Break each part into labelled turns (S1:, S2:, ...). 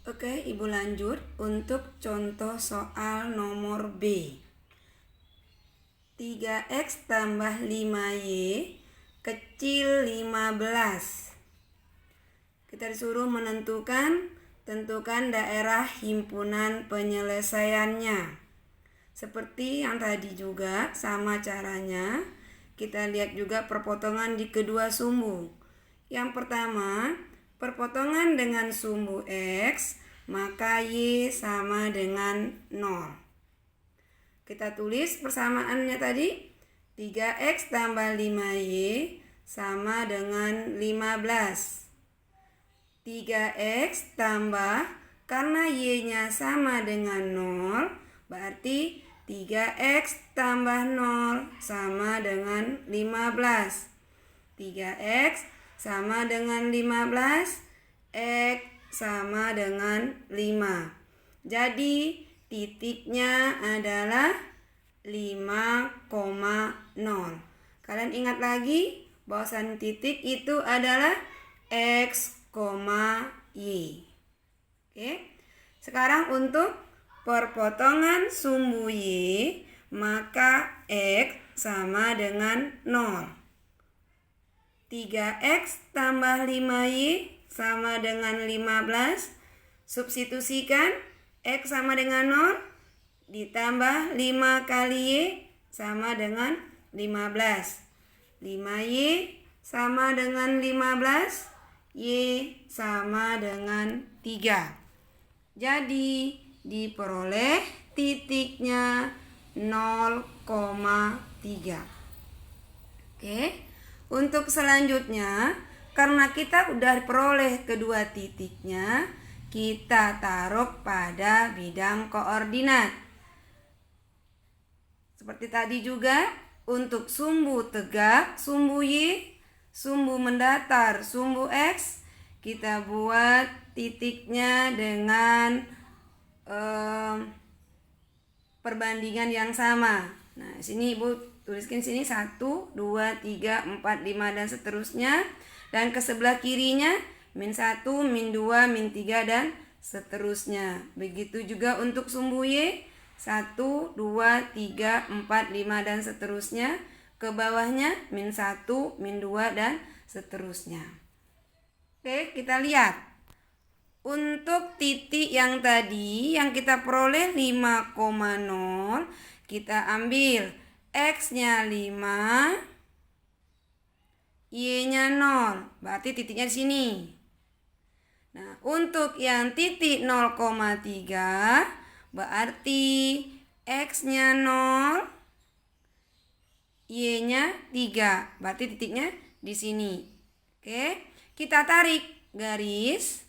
S1: Oke, Ibu lanjut untuk contoh soal nomor B. 3x tambah 5y kecil 15. Kita disuruh tentukan daerah himpunan penyelesaiannya. Seperti yang tadi juga, sama caranya. Kita lihat juga perpotongan di kedua sumbu. Yang pertama, perpotongan dengan sumbu X, maka Y sama dengan 0. Kita tulis persamaannya tadi, 3X tambah 5Y sama dengan 15. 3X tambah, karena Y-nya sama dengan 0, berarti 3X tambah 0 sama dengan 15. 3X sama dengan 15, X sama dengan 5. Jadi titiknya adalah 5,0. Kalian ingat lagi bahwasan titik itu adalah X, Y. Oke. Sekarang untuk perpotongan sumbu Y, maka X sama dengan 0. 3X tambah 5Y sama dengan 15. Substitusikan X sama dengan 0 ditambah 5 kali Y sama dengan 15. 5Y sama dengan 15, Y sama dengan 3. Jadi diperoleh titiknya 0,3. Oke. Untuk selanjutnya, karena kita udah peroleh kedua titiknya, kita taruh pada bidang koordinat. Seperti tadi juga, untuk sumbu tegak, sumbu Y, sumbu mendatar, sumbu X, kita buat titiknya dengan perbandingan yang sama. Nah, sini Ibu tuliskan sini 1, 2, 3, 4, 5 dan seterusnya. Dan ke sebelah kirinya -1, -2, -3 dan seterusnya. Begitu juga untuk sumbu Y, 1, 2, 3, 4, 5 dan seterusnya. Ke bawahnya -1, -2 dan seterusnya. Oke, kita lihat. Untuk titik yang tadi yang kita peroleh 5,0, kita ambil X-nya 5, Y-nya 0. Berarti titiknya di sini. Nah, untuk yang titik 0,3, berarti X-nya 0, Y-nya 3. Berarti titiknya di sini. Oke, kita tarik garis.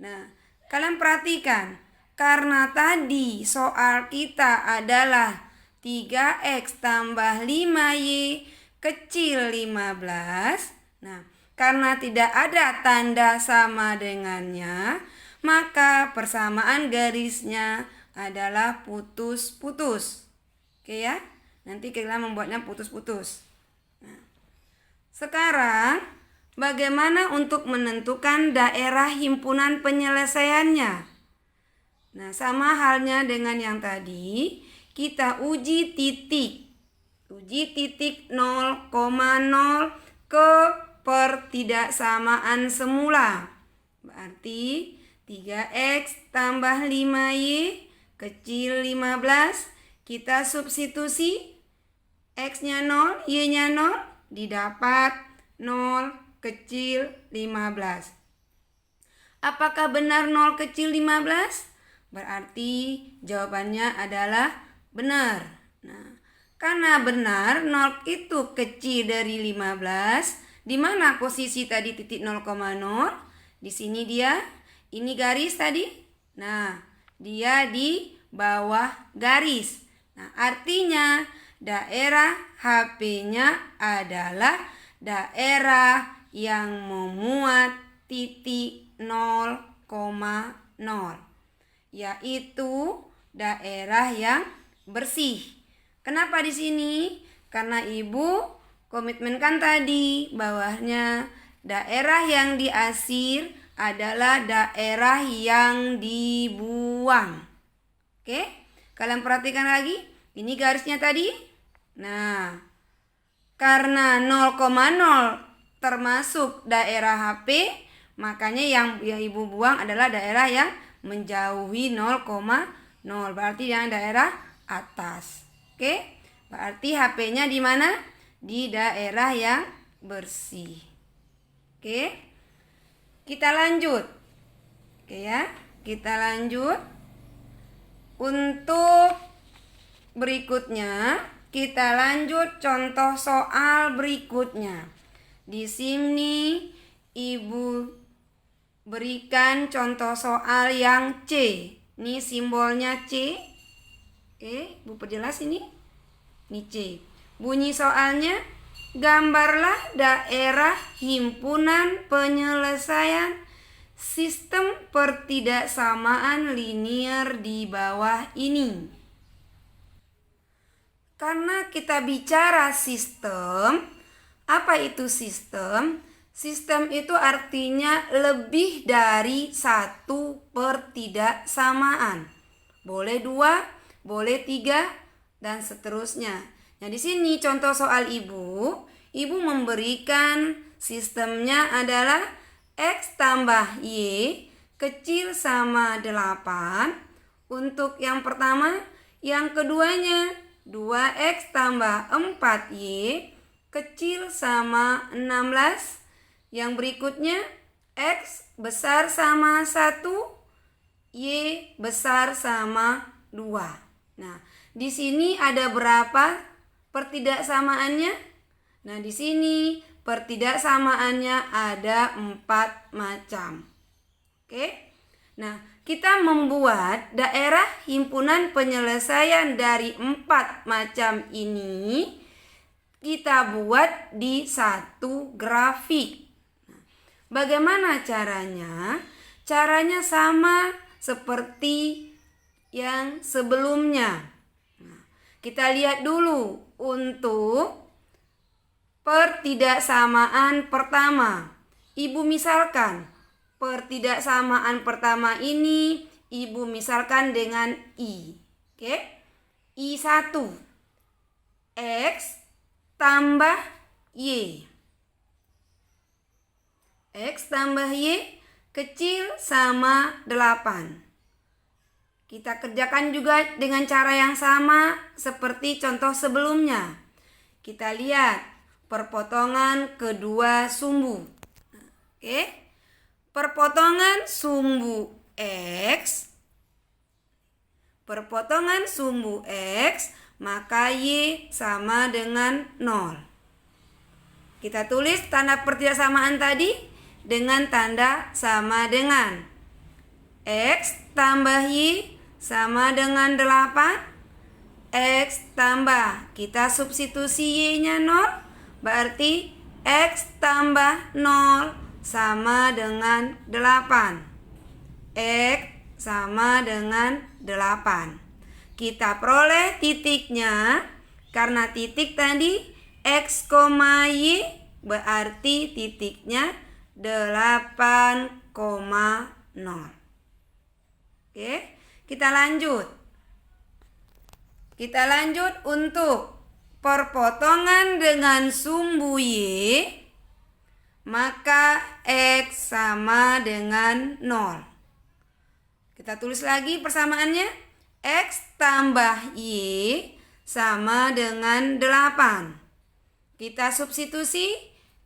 S1: Nah, kalian perhatikan. Karena tadi soal kita adalah 3X tambah 5Y kecil 15. Nah, karena tidak ada tanda sama dengannya, maka persamaan garisnya adalah putus-putus. Oke ya, nanti kita membuatnya putus-putus. Nah, sekarang bagaimana untuk menentukan daerah himpunan penyelesaiannya? Nah, sama halnya dengan yang tadi, kita uji titik 0,0 ke pertidaksamaan semula. Berarti 3X tambah 5Y kecil 15. Kita substitusi X-nya 0, Y-nya 0, didapat 0 kecil 15. Apakah benar 0 kecil 15? Berarti jawabannya adalah benar. Nah, karena benar 0 itu kecil dari 15, di mana posisi tadi titik 0,0? Di sini dia, ini garis tadi. Nah, dia di bawah garis. Nah, artinya daerah HP-nya adalah daerah yang memuat titik 0,0. Yaitu daerah yang bersih. Kenapa di sini? Karena Ibu komitmenkan tadi bawahnya daerah yang diasir adalah daerah yang dibuang. Oke, kalian perhatikan lagi. Ini garisnya tadi. Nah, karena 0,0 termasuk daerah HP, makanya yang ibu buang adalah daerah yang menjauhi 0,0. Berarti yang daerah atas. Oke, berarti HP-nya di mana? Di daerah yang bersih. Oke, kita lanjut. Oke ya, kita lanjut. Untuk berikutnya, kita lanjut contoh soal berikutnya. Di sini Ibu berikan contoh soal yang C. Ini simbolnya C. Oke, Ibu perjelas ini. Ini C. Bunyi soalnya, gambarlah daerah himpunan penyelesaian sistem pertidaksamaan linier di bawah ini. Karena kita bicara sistem, apa itu sistem? Sistem itu artinya lebih dari satu pertidaksamaan. Boleh 2, boleh 3, dan seterusnya. Nah, di sini contoh soal Ibu memberikan sistemnya adalah X tambah Y kecil sama 8. Untuk yang pertama, yang keduanya 2X tambah 4Y kecil sama 16. Yang berikutnya X besar sama 1, Y besar sama 2. Nah, di sini ada berapa pertidaksamaannya? Nah, di sini pertidaksamaannya ada 4 macam. Oke. Nah, kita membuat daerah himpunan penyelesaian dari 4 macam ini. Kita buat di satu grafik. Nah, bagaimana caranya? Caranya sama seperti yang sebelumnya. Nah, kita lihat dulu untuk pertidaksamaan pertama. Ibu misalkan pertidaksamaan pertama ini Ibu misalkan dengan I. Oke? I1 X tambah Y. X tambah Y kecil sama 8. Kita kerjakan juga dengan cara yang sama seperti contoh sebelumnya. Kita lihat perpotongan kedua sumbu. Oke. Perpotongan sumbu X. Perpotongan sumbu X, maka Y sama dengan 0. Kita tulis tanda pertidaksamaan tadi dengan tanda sama dengan. X tambah Y sama dengan 8. X tambah, kita substitusi Y-nya 0. Berarti X tambah 0 sama dengan 8. X sama dengan 8. Kita peroleh titiknya. Karena titik tadi X, Y, berarti titiknya 8,0. Oke, kita lanjut. Kita lanjut untuk perpotongan dengan sumbu Y, maka X sama dengan 0. Kita tulis lagi persamaannya. X tambah Y sama dengan 8. Kita substitusi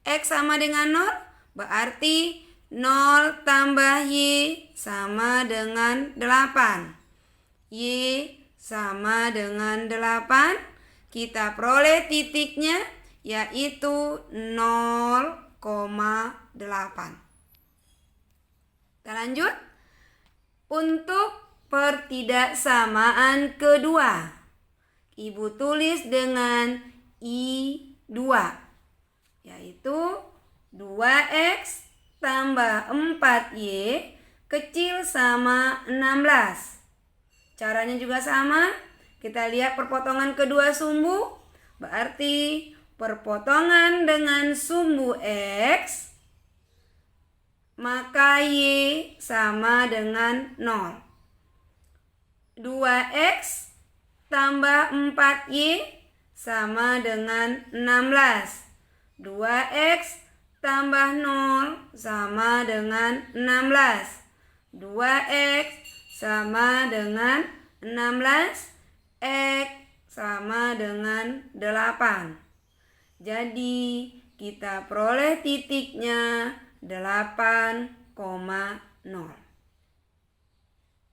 S1: X sama dengan 0, berarti 0 tambah Y sama dengan 8. Y sama dengan 8. Kita peroleh titiknya yaitu 0,8. Kita lanjut. Untuk pertidaksamaan kedua, Ibu tulis dengan I2, yaitu 2X tambah 4Y kecil sama 16. Caranya juga sama. Kita lihat perpotongan kedua sumbu. Berarti perpotongan dengan sumbu X, maka Y sama dengan 0. 2X tambah 4Y sama dengan 16. 2X tambah 0 sama dengan 16. 2X sama dengan 16. X sama dengan 8. Jadi kita peroleh titiknya 8,0.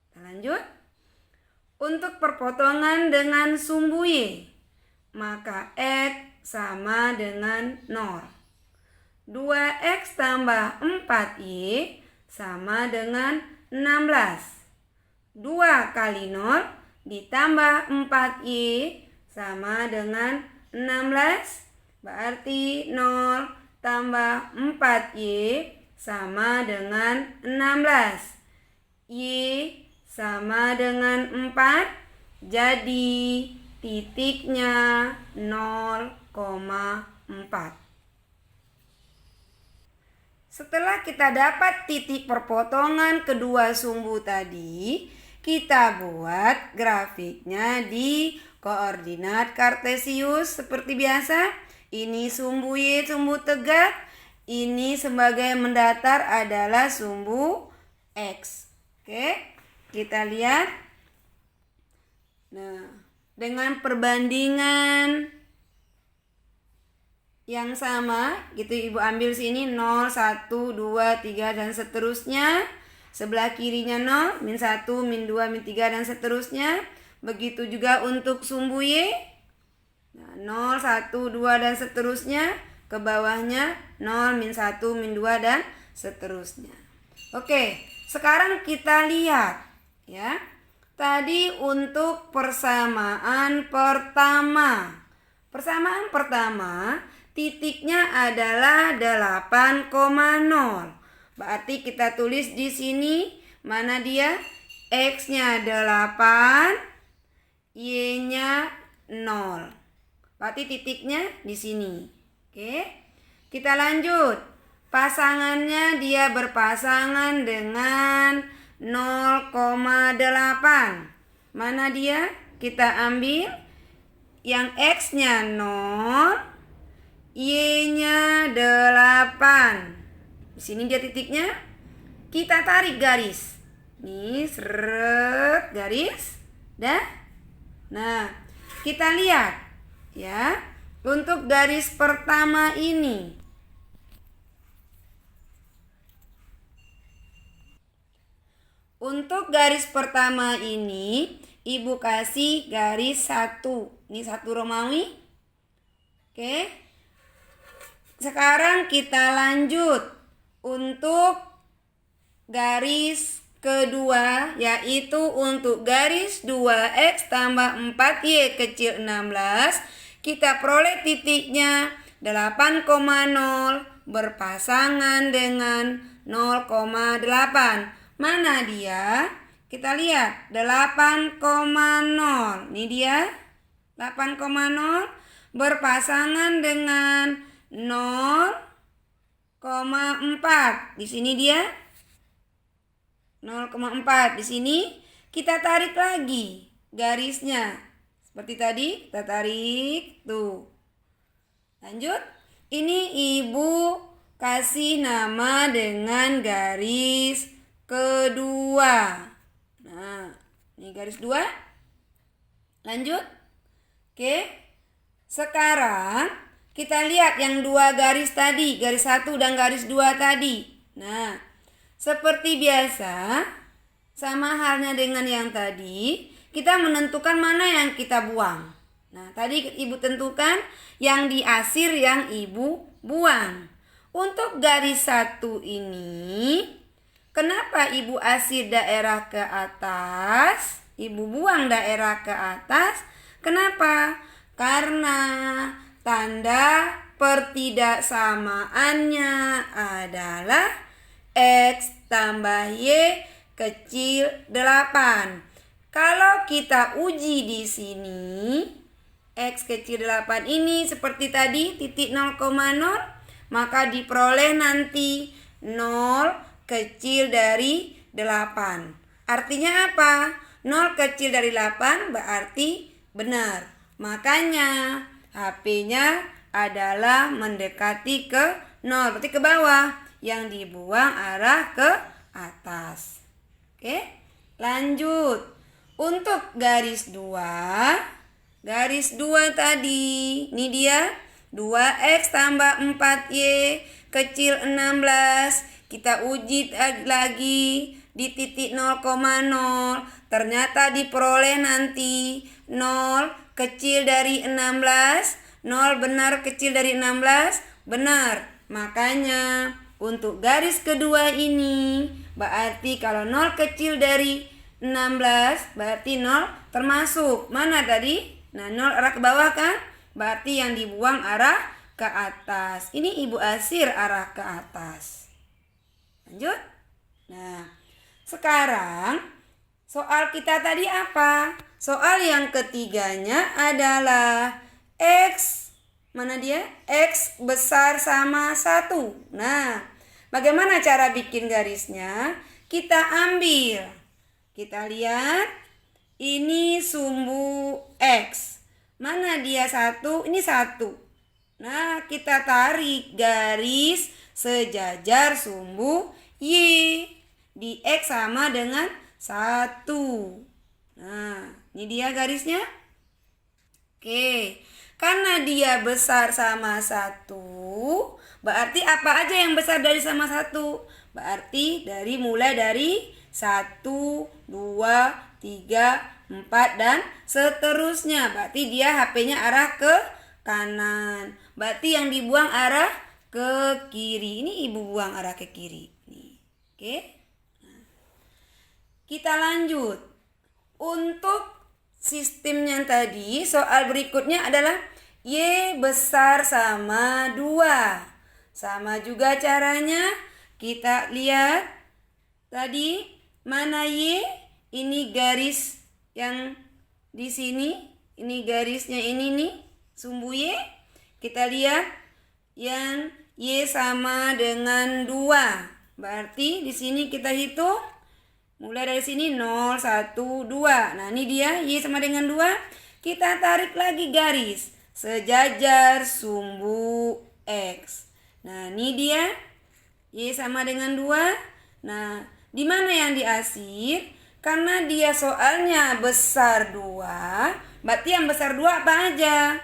S1: Kita lanjut. Untuk perpotongan dengan sumbu Y, maka X sama dengan 0. 2X tambah 4Y sama dengan 16. 2 kali 0 ditambah 4Y sama dengan 16. Berarti 0 tambah 4Y sama dengan 16. Y sama dengan 4. Jadi titiknya 0,4. Setelah kita dapat titik perpotongan kedua sumbu tadi, kita buat grafiknya di koordinat kartesius seperti biasa. Ini sumbu Y, sumbu tegak. Ini sebagai mendatar adalah sumbu X. Oke, kita lihat. Nah, dengan perbandingan yang sama, gitu Ibu ambil sini 0, 1, 2, 3 dan seterusnya. Sebelah kirinya 0, min 1, min 2, min 3 dan seterusnya. Begitu juga untuk sumbu Y. Nah, 0, 1, 2 dan seterusnya. Ke bawahnya 0, min 1, min 2 dan seterusnya. Oke, sekarang kita lihat ya. Tadi untuk persamaan pertama. Persamaan pertama titiknya adalah 8,0. Berarti kita tulis di sini mana dia? X-nya 8, Y-nya 0. Berarti titiknya di sini. Oke. Kita lanjut. Pasangannya dia berpasangan dengan 0,8. Mana dia? Kita ambil yang X-nya 0. Y-nya 8. Di sini dia titiknya. Kita tarik garis. Nih, seret garis. Dah. Nah, kita lihat ya. Untuk garis pertama ini. Untuk garis pertama ini, Ibu kasih garis 1. Ini 1 Romawi. Oke. Sekarang kita lanjut untuk garis kedua, yaitu untuk garis 2X tambah 4Y kecil 16. Kita peroleh titiknya 8,0 berpasangan dengan 0,8. Mana dia? Kita lihat 8,0. Ini dia 8,0 berpasangan dengan 0,4. Di sini dia 0,4. Di sini kita tarik lagi garisnya. Seperti tadi kita tarik tuh. Lanjut. Ini Ibu kasih nama dengan garis kedua. Nah, ini garis 2. Lanjut. Oke. Sekarang kita lihat yang 2 garis tadi, garis 1 dan garis 2 tadi. Nah, seperti biasa, sama halnya dengan yang tadi, kita menentukan mana yang kita buang. Nah, tadi Ibu tentukan yang diasir yang Ibu buang. Untuk garis 1 ini, kenapa Ibu asir daerah ke atas? Ibu buang daerah ke atas. Kenapa? Karena tanda pertidaksamaannya adalah X tambah Y kecil 8. Kalau kita uji di sini, X kecil 8 ini seperti tadi titik 0,0, maka diperoleh nanti 0 kecil dari 8. Artinya apa? 0 kecil dari 8 berarti benar. Makanya HP-nya adalah mendekati ke 0, berarti ke bawah. Yang dibuang arah ke atas. Oke, lanjut. Untuk garis 2 tadi, ini dia 2x tambah 4y kecil 16. Kita uji lagi di titik 0,0. Ternyata diperoleh nanti 0 kecil dari 16. 0 benar kecil dari 16? Benar. Makanya untuk garis kedua ini berarti kalau 0 kecil dari 16 berarti 0 termasuk. Mana tadi? Nah, 0 arah ke bawah kan? Berarti yang dibuang arah ke atas. Ini Ibu Asir arah ke atas. Lanjut. Nah, sekarang soal kita tadi apa? Soal yang ketiganya adalah X. Mana dia? X besar sama 1. Nah, bagaimana cara bikin garisnya? Kita ambil. Kita lihat. Ini sumbu X. Mana dia 1? Ini 1. Nah, kita tarik garis sejajar sumbu Y. Di X sama dengan 1. Nah, ini dia garisnya. Oke, karena dia besar sama 1, berarti apa aja yang besar dari sama 1? Berarti mulai dari 1, 2, 3, 4 dan seterusnya. Berarti dia HP-nya arah ke kanan. Berarti yang dibuang arah ke kiri. Ini Ibu buang arah ke kiri. Nih. Oke. Nah, kita lanjut. Untuk sistemnya tadi, soal berikutnya adalah Y besar sama 2. Sama juga caranya. Kita lihat tadi mana Y? Ini garis yang di sini, ini garisnya ini nih, sumbu Y. Kita lihat yang Y sama dengan 2. Berarti di sini kita hitung mulai dari sini 0, 1, 2. Nah, ini dia Y sama dengan 2. Kita tarik lagi garis sejajar sumbu X. Nah, ini dia Y sama dengan 2. Nah, di mana yang diasir? Karena dia soalnya besar 2, berarti yang besar 2 apa aja?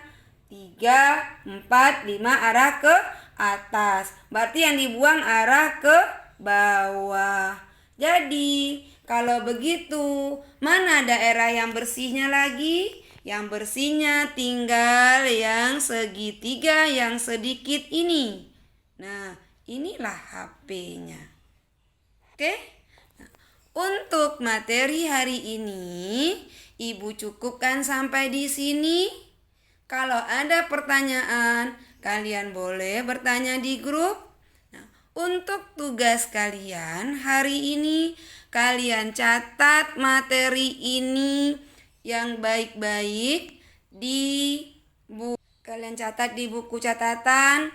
S1: 3, 4, 5 arah ke atas. Berarti yang dibuang arah ke bawah. Jadi, kalau begitu, mana daerah yang bersihnya lagi? Yang bersihnya tinggal yang segitiga yang sedikit ini. Nah, inilah HP-nya. Oke? Untuk materi hari ini, Ibu cukupkan sampai di sini. Kalau ada pertanyaan, kalian boleh bertanya di grup. Nah, untuk tugas kalian hari ini, kalian catat materi ini yang baik-baik di buku. Kalian catat di buku catatan.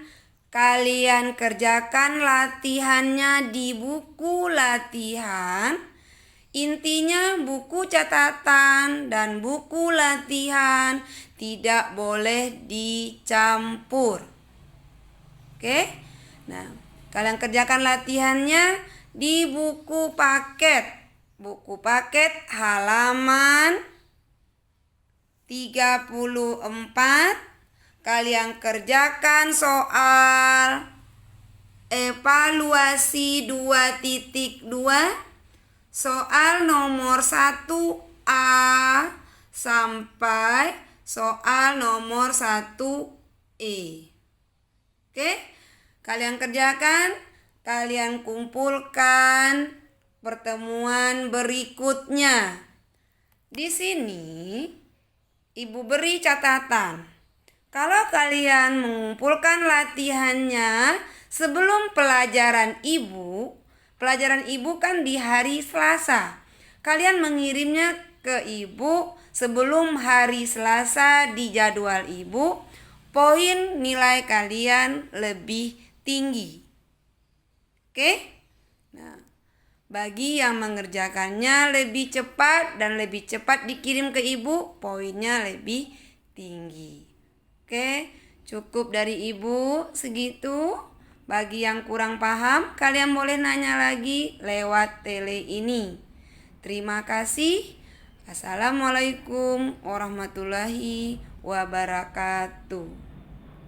S1: Kalian kerjakan latihannya di buku latihan. Intinya buku catatan dan buku latihan tidak boleh dicampur. Oke? Nah, kalian kerjakan latihannya di buku paket. Buku paket halaman 34. Kalian kerjakan soal evaluasi 2.2, soal nomor 1A sampai soal nomor 1E. Oke? Kalian kerjakan, kalian kumpulkan pertemuan berikutnya. Di sini Ibu beri catatan. Kalau kalian mengumpulkan latihannya sebelum pelajaran Ibu kan di hari Selasa. Kalian mengirimnya ke Ibu sebelum hari Selasa di jadwal Ibu, poin nilai kalian lebih tinggi. Oke? Nah, Bagi yang mengerjakannya lebih cepat dan lebih cepat dikirim ke ibu, poinnya lebih tinggi. Oke, cukup dari ibu segitu. Bagi yang kurang paham, kalian boleh nanya lagi lewat tele ini. Terima kasih. Assalamualaikum warahmatullahi wabarakatuh.